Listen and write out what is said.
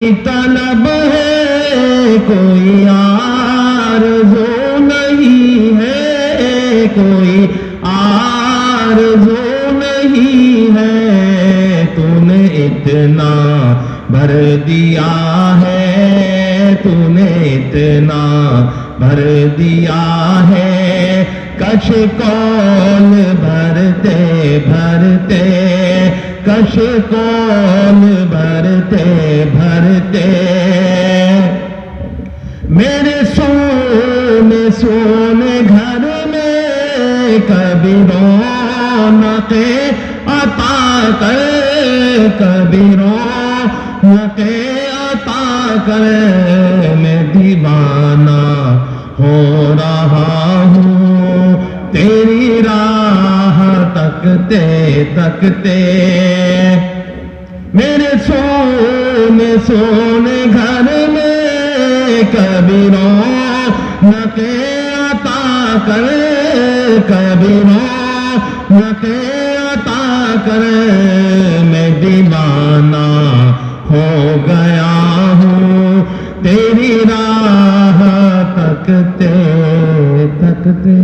तलब है कोई आरज़ू नहीं है, कोई आरज़ू नहीं है। तूने इतना भर दिया है, तूने इतना भर दिया है। कश कौल भरते भरते, कश कौल भरते भरते, मेरे सोने घर में कभी रौनक़े अता कर, कभी रौनक़े अता कर। मैं दीवाना हो रहा हूँ तेरी राह तकते तकते। मेरे सोने घर में कभी रौनक़े अता कर, कभी रौनक़े अता कर। मैं दीवाना हो गया हूँ तेरी राह तकते तकते।